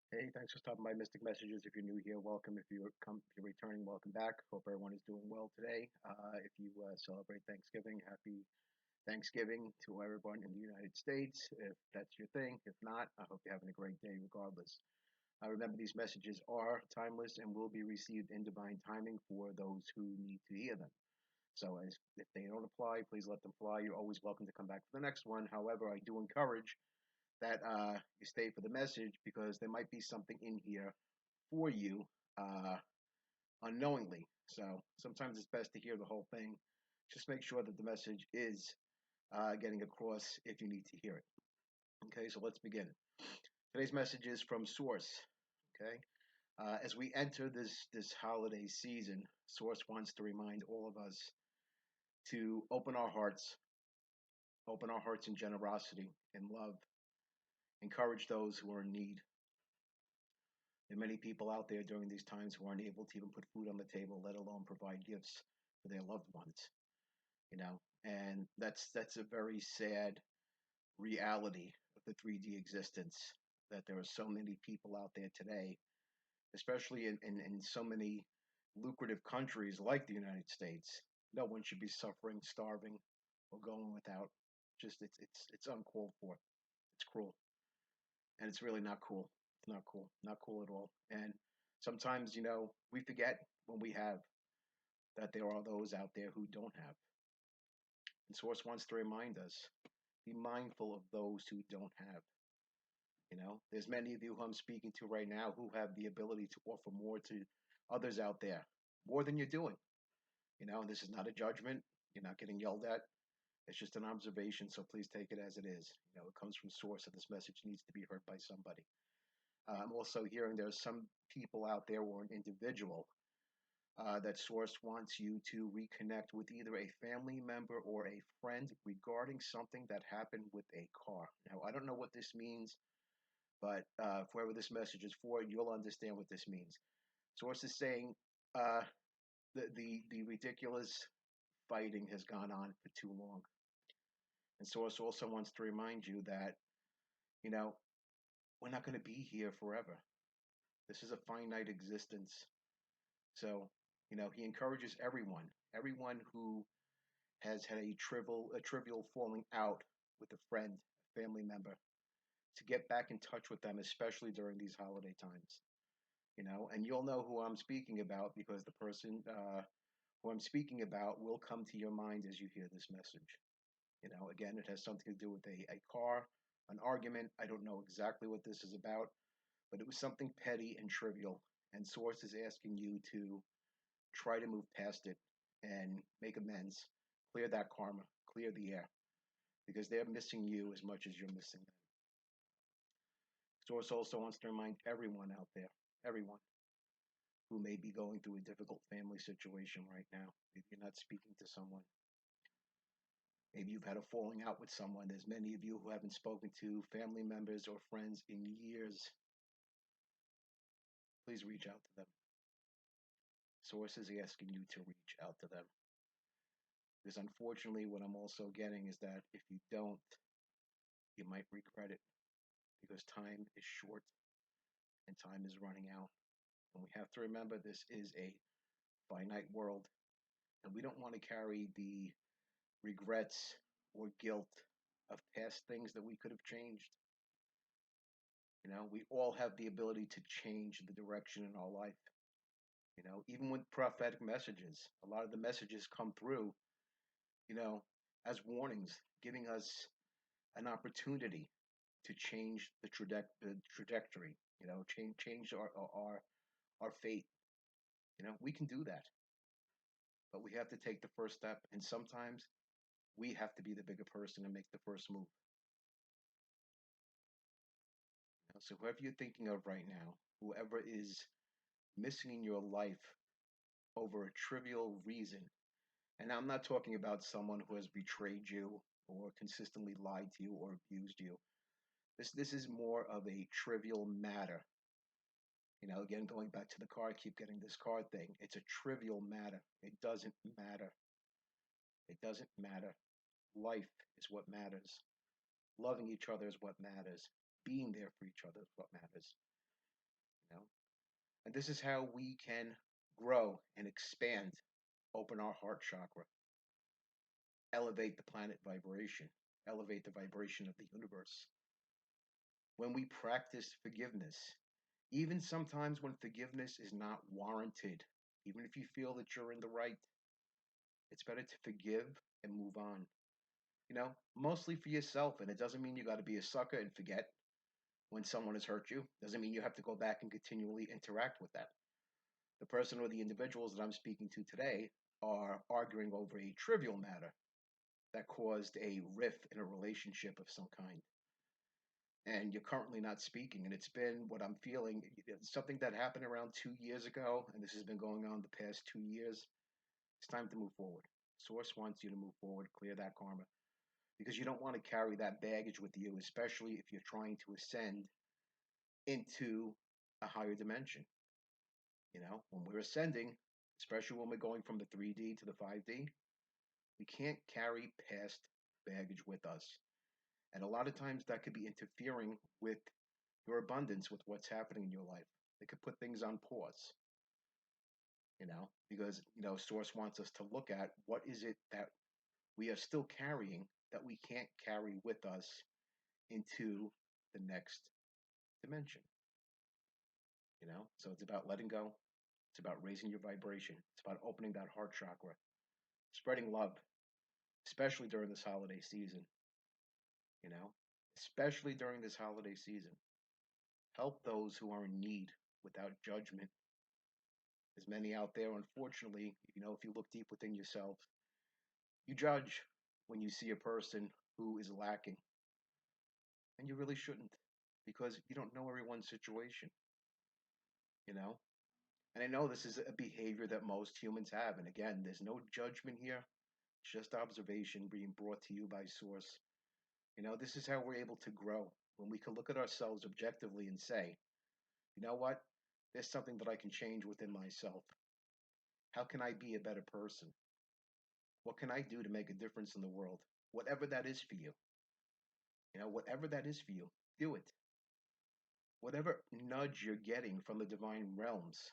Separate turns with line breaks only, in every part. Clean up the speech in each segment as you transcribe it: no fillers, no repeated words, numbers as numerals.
Hey, thanks for stopping by Mystic Messages. If you're new here, welcome. If you're returning, welcome back. Hope everyone is doing well today. If you celebrate Thanksgiving, happy Thanksgiving to everyone in the United States. If that's your thing, if not, I hope you're having a great day regardless. Remember, these messages are timeless and will be received in divine timing for those who need to hear them. So, if they don't apply, please let them fly. You're always welcome to come back for the next one. However, I do encourage that you stay for the message because there might be something in here for you uh, unknowingly. So sometimes it's best to hear the whole thing. Just make sure that the message is getting across if you need to hear it. Okay, so let's begin. Today's message is from Source. Okay, as we enter this holiday season, Source wants to remind all of us to open our hearts in generosity and love, encourage those who are in need. There are many people out there during these times who aren't able to even put food on the table, let alone provide gifts for their loved ones. You know, and that's a very sad reality of the 3D existence. That there are so many people out there today, especially in so many lucrative countries like the United States. No one should be suffering, starving, or going without. Just it's uncalled for. It's cruel, and it's really not cool. It's not cool, not cool at all. And sometimes, we forget when we have that there are those out there who don't have. And Source wants to remind us be mindful of those who don't have. There's many of you who I'm speaking to right now who have the ability to offer more to others out there, more than you're doing. And this is not a judgment. You're not getting yelled at. It's just an observation. So please take it as it is. It comes from Source, and this message needs to be heard by somebody. I'm also hearing there's some people out there or an individual that Source wants you to reconnect with either a family member or a friend regarding something that happened with a car. Now, I don't know what this means, but whoever this message is for, you'll understand what this means. Source is saying uh, the ridiculous fighting has gone on for too long. And Source also wants to remind you that, you know, we're not going to be here forever. This is a finite existence. So, he encourages everyone who has had a trivial falling out with a friend, a family member, to get back in touch with them, especially during these holiday times. And you'll know who I'm speaking about because the person who I'm speaking about will come to your mind as you hear this message. Again, it has something to do with a car, an argument. I don't know exactly what this is about, but it was something petty and trivial. And Source is asking you to try to move past it and make amends, clear that karma, clear the air, because they're missing you as much as you're missing them. Source also wants to remind everyone out there, everyone who may be going through a difficult family situation right now. Maybe you're not speaking to someone. Maybe you've had a falling out with someone. There's many of you who haven't spoken to family members or friends in years. Please reach out to them. Source is asking you to reach out to them. Because unfortunately, what I'm also getting is that if you don't, you might regret it because time is short and time is running out. And we have to remember this is a finite world, and we don't want to carry the regrets or guilt of past things that we could have changed. We all have the ability to change the direction in our life. Even with prophetic messages, a lot of the messages come through, you know, as warnings, giving us an opportunity to change the trajectory. Change our fate. We can do that, but we have to take the first step, and sometimes we have to be the bigger person and make the first move. So whoever you're thinking of right now, whoever is missing in your life over a trivial reason, and I'm not talking about someone who has betrayed you or consistently lied to you or abused you. This is more of a trivial matter. Again, going back to the car, I keep getting this car thing. It's a trivial matter. It doesn't matter. It doesn't matter. Life is what matters. Loving each other is what matters. Being there for each other is what matters. You know, and this is how we can grow and expand, open our heart chakra, elevate the planet vibration, elevate the vibration of the universe. When we practice forgiveness, even sometimes when forgiveness is not warranted, even if you feel that you're in the right, it's better to forgive and move on. Mostly for yourself. And it doesn't mean you got to be a sucker and forget when someone has hurt you. Doesn't mean you have to go back and continually interact with that. The person or the individuals that I'm speaking to today are arguing over a trivial matter that caused a rift in a relationship of some kind. And you're currently not speaking. And it's been what I'm feeling something that happened around 2 years ago. And this has been going on the past 2 years. It's time to move forward. Source wants you to move forward, clear that karma, because you don't want to carry that baggage with you, especially if you're trying to ascend into a higher dimension. When we're ascending, especially when we're going from the 3D to the 5D, we can't carry past baggage with us. And a lot of times that could be interfering with your abundance, with what's happening in your life. It could put things on pause, because, Source wants us to look at what is it that we are still carrying that we can't carry with us into the next dimension. So it's about letting go. It's about raising your vibration. It's about opening that heart chakra, spreading love, especially during this holiday season. You know, especially during this holiday season. Help those who are in need without judgment. There's many out there, unfortunately, if you look deep within yourself, you judge when you see a person who is lacking. And you really shouldn't, because you don't know everyone's situation, you know? And I know this is a behavior that most humans have. And again, there's no judgment here, just observation being brought to you by Source. This is how we're able to grow. When we can look at ourselves objectively and say, you know what? There's something that I can change within myself. How can I be a better person? What can I do to make a difference in the world? Whatever that is for you. Whatever that is for you, do it. Whatever nudge you're getting from the divine realms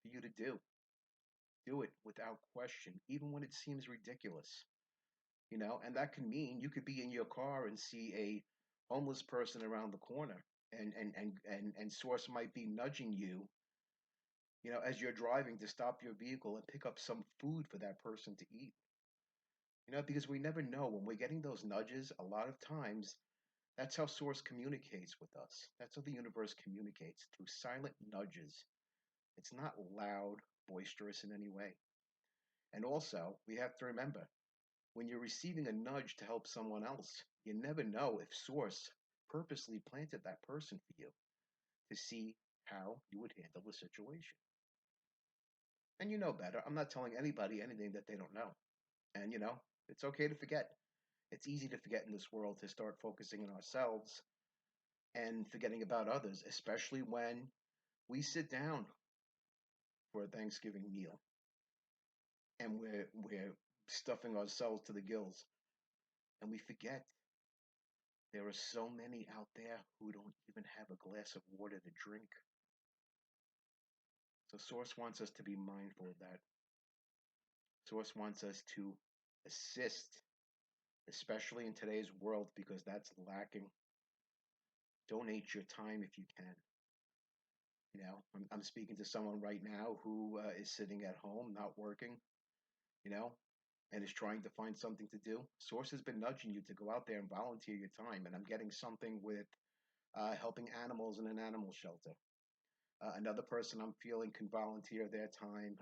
for you to do it without question, even when it seems ridiculous. And that can mean you could be in your car and see a homeless person around the corner, and Source might be nudging you, as you're driving, to stop your vehicle and pick up some food for that person to eat. Because we never know when we're getting those nudges. A lot of times, that's how Source communicates with us. That's how the universe communicates, through silent nudges. It's not loud, boisterous in any way. And also, we have to remember, when you're receiving a nudge to help someone else, you never know if Source purposely planted that person for you to see how you would handle the situation. And you know better. I'm not telling anybody anything that they don't know. And, it's okay to forget. It's easy to forget in this world, to start focusing on ourselves and forgetting about others, especially when we sit down for a Thanksgiving meal and we're stuffing ourselves to the gills, and we forget there are so many out there who don't even have a glass of water to drink. So Source wants us to be mindful of that. Source wants us to assist, especially in today's world, because that's lacking. Donate your time if you can. I'm speaking to someone right now who is sitting at home, not working, you know, and is trying to find something to do. Source has been nudging you to go out there and volunteer your time. And I'm getting something with helping animals in an animal shelter. Another person I'm feeling can volunteer their time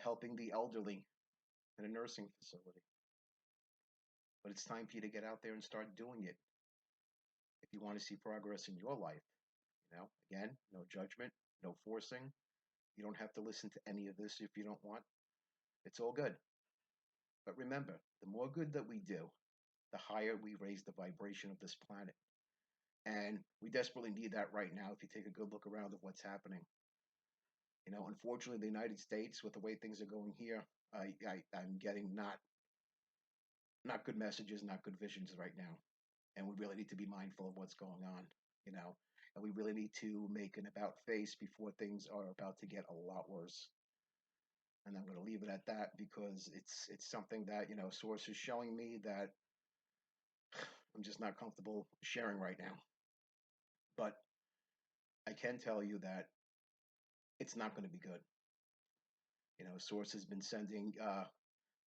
helping the elderly in a nursing facility. But it's time for you to get out there and start doing it if you want to see progress in your life. Again, no judgment, no forcing. You don't have to listen to any of this if you don't want. It's all good. But remember, the more good that we do, the higher we raise the vibration of this planet. And we desperately need that right now if you take a good look around at what's happening. Unfortunately, the United States, with the way things are going here, I'm getting not good messages, not good visions right now. And we really need to be mindful of what's going on. and we really need to make an about face before things are about to get a lot worse. And I'm going to leave it at that because it's something that Source is showing me that I'm just not comfortable sharing right now. But I can tell you that it's not going to be good. Source has been sending a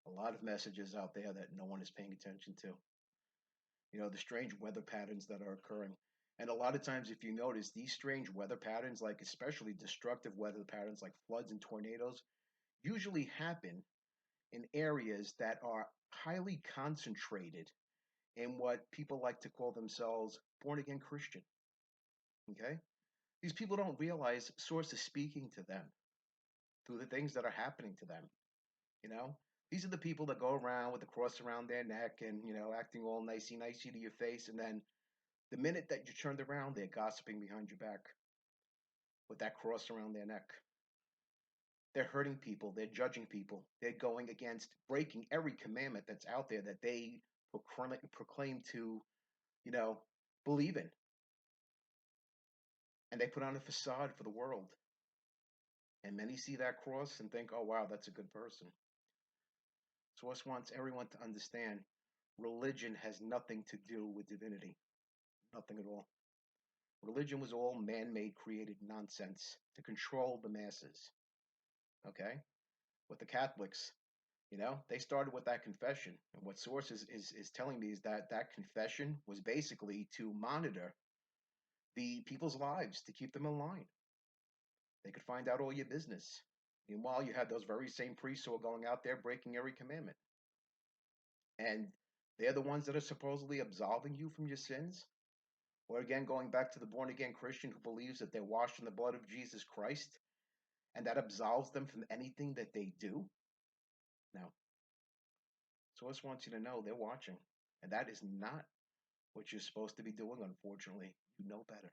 lot of messages out there that no one is paying attention to. The strange weather patterns that are occurring. And a lot of times, if you notice, these strange weather patterns, like especially destructive weather patterns like floods and tornadoes, usually happen in areas that are highly concentrated in what people like to call themselves born again Christian. Okay? These people don't realize Source is speaking to them through the things that are happening to them. You know, these are the people that go around with the cross around their neck and acting all nicey to your face, and then the minute that you turned around, they're gossiping behind your back with that cross around their neck. They're hurting people. They're judging people. They're going against breaking every commandment that's out there that they proclaim to, you know, believe in. And they put on a facade for the world. And many see that cross and think, oh, wow, that's a good person. Source wants everyone to understand religion has nothing to do with divinity. Nothing at all. Religion was all man made, created nonsense to control the masses. Okay? With the Catholics, they started with that confession. And what Source is telling me is that that confession was basically to monitor the people's lives, to keep them in line. They could find out all your business. Meanwhile, you had those very same priests who are going out there breaking every commandment. And they're the ones that are supposedly absolving you from your sins. Or again, going back to the born again Christian who believes that they're washed in the blood of Jesus Christ and that absolves them from anything that they do. Now, Source wants you to know they're watching. And that is not what you're supposed to be doing, unfortunately. You know better.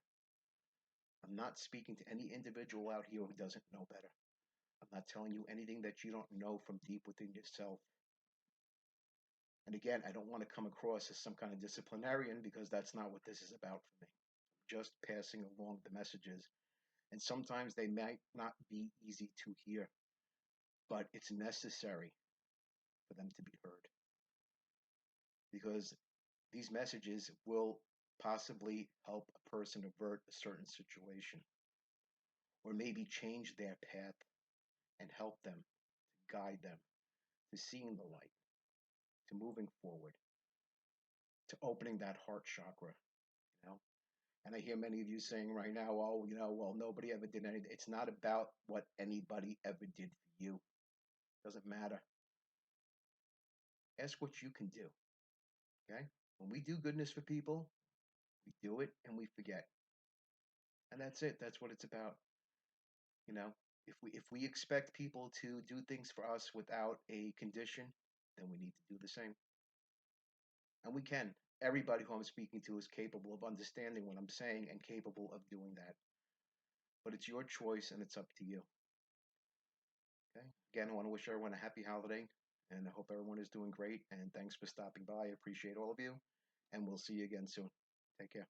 I'm not speaking to any individual out here who doesn't know better. I'm not telling you anything that you don't know from deep within yourself. And again, I don't want to come across as some kind of disciplinarian because that's not what this is about for me. I'm just passing along the messages. And sometimes they might not be easy to hear, but it's necessary for them to be heard. Because these messages will possibly help a person avert a certain situation or maybe change their path and help them, to guide them to seeing the light, to moving forward, to opening that heart chakra, you know. And I hear many of you saying right now, oh, well, nobody ever did anything. It's not about what anybody ever did for you. It doesn't matter. Ask what you can do. Okay? When we do goodness for people, we do it and we forget. And that's it. That's what it's about. You know, if we expect people to do things for us without a condition, then we need to do the same. And we can. Everybody who I'm speaking to is capable of understanding what I'm saying and capable of doing that. But it's your choice and it's up to you. Okay. Again, I want to wish everyone a happy holiday and I hope everyone is doing great. And thanks for stopping by. I appreciate all of you. And we'll see you again soon. Take care.